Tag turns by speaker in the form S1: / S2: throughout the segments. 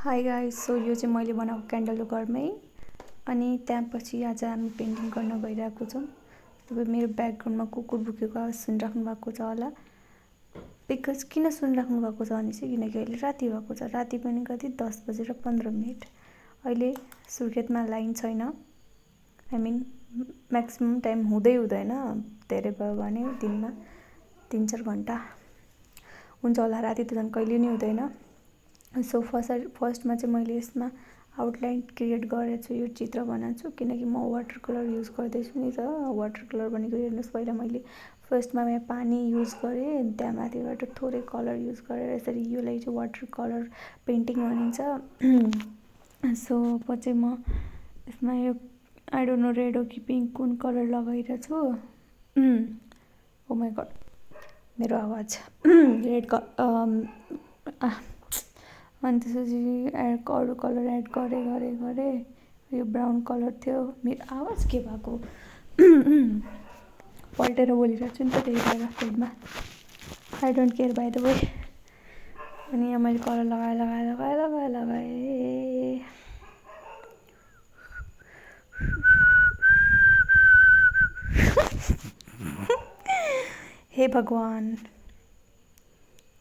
S1: High guys, so यो चाहिँ मैले बनाएको क्यान्डल हो घरमै। अनि त्यसपछि आज हामी पेन्टिङ गर्न गइरहेको छौँ। तपाईँ मेरो ब्याकग्राउन्डमा कुकुर भुकेको आवाज सुनिराख्नु भएको छ होला। बिकज किन सुनिराख्नु भएको छ भने चाहिँ किनकि अहिले राति भएको छ। राति पनि कति 10:15। अहिले सुर्खेतमा लाइन छैन। आई मिन म्याक्सिमम् टाइम हुँदैन, धेरै भयो भने दिनमा 3-4 घन्टा हुन्छ होला। राति त झन् कहिले नि हुँदैन। सो फर्स्टमा चाहिँ मैले यसमा आउटलाइन क्रिएट गरेको छु, यो चित्र बनाएको छु किनकि म वाटर कलर युज गर्दैछु नि त। वाटर कलर भनेको हेर्नुहोस्, पहिला मैले फर्स्टमा यहाँ पानी युज गरेँ, त्यहाँ माथिबाट थोरै कलर युज गरेर यसरी योलाई चाहिँ वाटर कलर पेन्टिङ भनिन्छ। सो पछि म यसमा यो आई डोन्ट नो रेड हो कि पिङ्क कुन कलर लगाइरहेको छु। ओ माई गड, मेरो आवाज रेड अनि त्यसपछि अरू कलर एड गरेँ। यो ब्राउन कलर थियो। मेरो आवाज के भएको पल्टेर बोलिरहेको छु नि त, त्यही भएर फिल्डमा I don't care by the way. अनि यहाँ मैले कलर लगाएँ। हे भगवान,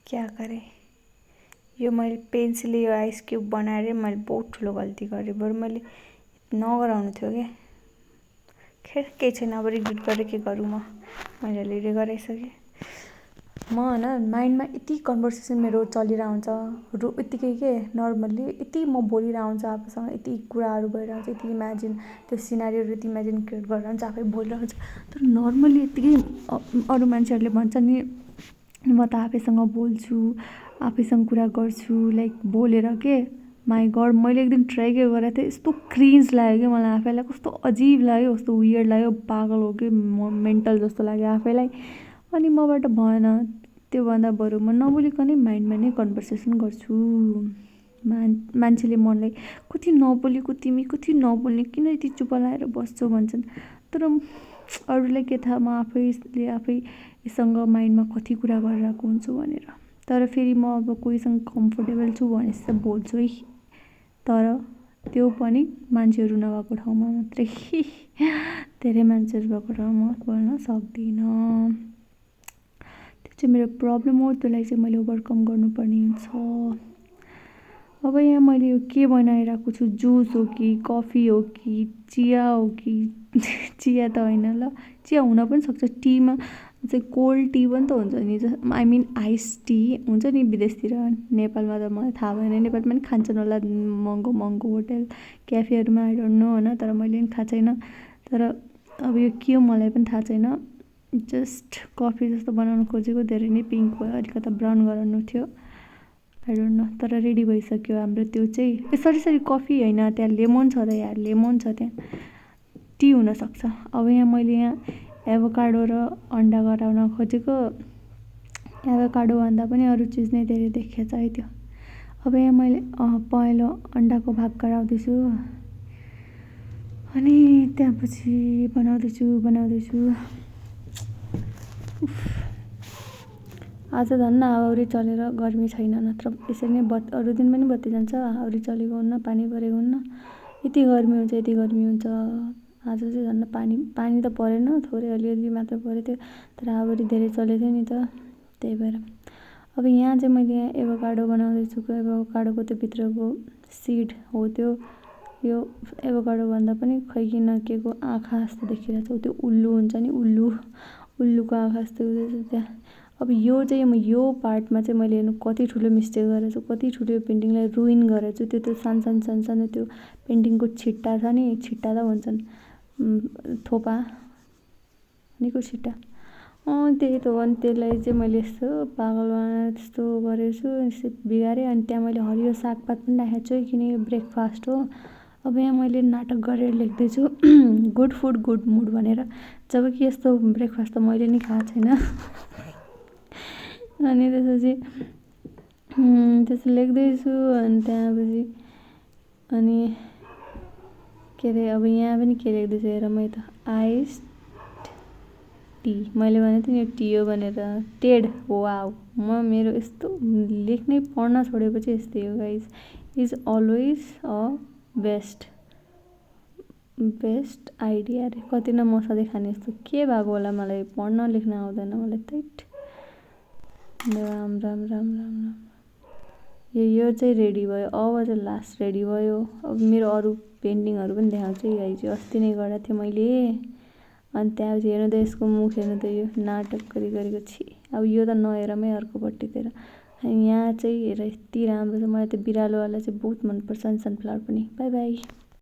S1: क्या करे। यो मैले पेन्सिलले यो आइस क्युब बनाएर मैले बहुत ठुलो गल्ती गरेँ। बरु मैले नगराउनु थियो क्या। खेर केही छैन, अब रिग्रेट गरेर के गरौँ। मैले अलरेडी गराइसकेँ। म होइन माइन्डमा यति कन्भर्सेसन मेरो चलिरहेको हुन्छ यत्तिकै के नर्मल्ली यति म बोलिरहेको हुन्छ आफूसँग, यति कुराहरू भइरहेको हुन्छ, यति इमेजिन त्यो सिनारीहरू यति इमेजिन क्रिएट गरेर हुन्छ, आफै बोलिरहेको हुन्छ। तर नर्मल्ली यत्तिकै अरू मान्छेहरूले भन्छ नि म त आफैसँग बोल्छु, आफैसँग कुरा गर्छु, लाइक बोलेर के माई गड। मैले एक दिन ट्राई के गरेको थिएँ, यस्तो क्रिन्ज लाग्यो कि मलाई आफैलाई, कस्तो अजिब लाग्यो, कस्तो वियर्ड लाग्यो, पागल हो कि म मेन्टल जस्तो लाग्यो आफैलाई। अनि मबाट भएन। त्योभन्दा बरु म नबोलिकनै माइन्डमा नै कन्भर्सेसन गर्छु। मान्छेले मनलाई कति नबोलेको तिमी, कति नबोल्ने, किन यति चुप लाएर बस्छौ भन्छन्। तर अरूलाई के थाहा म आफैसँग माइन्डमा कति कुरा गरिरहेको हुन्छु भनेर। तर फेरि म अब कोहीसँग कम्फोर्टेबल छु भने चाहिँ बोल्छु है। तर त्यो पनि मान्छेहरू नभएको ठाउँमा मात्रै। धेरै मान्छेहरू भएको ठाउँमा बोल्न सक्दिनँ। त्यो चाहिँ मेरो प्रब्लम हो। त्यसलाई चाहिँ मैले ओभरकम गर्नुपर्ने हुन्छ। अब यहाँ मैले यो के बनाइरहेको छु, जुस हो कि कफी हो कि चिया हो कि चिया त होइन ल, चिया हुन पनि सक्छ। टीमा चाहिँ कोल्ड टी पनि त हुन्छ नि, आई मिन आइस टी हुन्छ नि विदेशतिर। नेपालमा त मलाई थाहा भएन, नेपालमा पनि खान्छन् होला महँगो होटल क्याफेहरूमा, आई डोन्ट नो होइन। तर मैले पनि थाहा छैन। तर अब यो के हो मलाई पनि थाहा छैन। जस्ट कफी जस्तो बनाउनु खोजेको, धेरै नै पिङ्क भयो, अलिकता ब्राउन गराउनु थियो, आई डोन्ट नो। तर रेडी भइसक्यो हाम्रो त्यो चाहिँ। सरी कफी होइन, त्यहाँ लेमन छ त, यार लेमन छ त्यहाँ, टी हुनसक्छ। अब यहाँ मैले एभोकाडो र अन्डा गराउन खोजेको, एभोकाडो भन्दा पनि अरू चिज नै धेरै देखिएछ है त्यो। अब यहाँ मैले पहेँलो अन्डाको भाग गराउँदैछु। अनि त्यसपछि बनाउँदैछु। आज धन्न हाउरी चलेर गर्मी छैन, नत्र यसरी नै अरू दिन पनि बत्ती जान्छ। हाउरी चलेको हुन्न, पानी परेको हुन्न, यति गर्मी हुन्छ। आज चाहिँ झन् पानी त परेन, थोरै अलिअलि मात्र परेको थियो। तर हाउरी धेरै चलेको थियो नि त, त्यही भएर। अब यहाँ चाहिँ मैले एभोकाडो बनाउँदैछु। एभोकाडोको त्यो भित्रको सिड हो त्यो। यो एभोकाडो भन्दा पनि खै किन के को आँखा जस्तो देखिरहेछ। त्यो उल्लु हुन्छ नि, उल्लुको आँखा जस्तो हुँदैछ त्यहाँ। अब यो चाहिँ यो पार्टमा चाहिँ मैले हेर्नु कति ठुलो मिस्टेक गरेछु, कति ठुलो पेन्टिङलाई रुइन गरेछु। त्यो सानो त्यो पेन्टिङको छिट्टा छ नि, छिट्टा त भन्छन्, थोपा निको छिट्टा, त्यही त हो। अनि त्यसलाई चाहिँ मैले यस्तो पागल बनाएर त्यस्तो गरेछु, यस्तो बिगारेँ। अनि त्यहाँ मैले हरियो सागपात पनि राखेको छु किनकि ब्रेकफास्ट हो। अब यहाँ मैले नाटक गरेर लेख्दैछु गुड फुड गुड मुड भनेर, जबकि यस्तो ब्रेकफास्ट त मैले नि खाएको छैन। अनि त्यसपछि त्यस्तो लेख्दैछु। अनि त्यहाँपछि अनि के अरे, अब यहाँ पनि के लेख्दैछु हेर, मैले त आइस टी मैले भनेको थिएँ नि, यो टी हो भनेर। टेड वाउ, मेरो यस्तो लेख्नै पढ्न छोडेपछि यस्तै हो guys. Is always a best best idea अरे कति न म सधैँ खाने जस्तो के भएको होला मलाई पढ्न लेख्न आउँदैन मलाई तैट राम राम राम राम राम यो चाहिँ रेडी भयो अब चाहिँ लास्ट रेडी भयो अब मेरो अरू पेन्टिङहरू पनि देखाउँछु है चाहिँ अस्ति नै गरेको थिएँ मैले अनि त्यहाँपछि हेर्नु त यसको मुख हेर्नु त यो नाटक गरेको छि अब यो त नहेरमै अर्कोपट्टितिर यहाँ चाहिँ हेर यति राम्रो छ मलाई त बिरालोवाला चाहिँ बहुत मनपर्छ सनफ्लावर पनि बाई बाई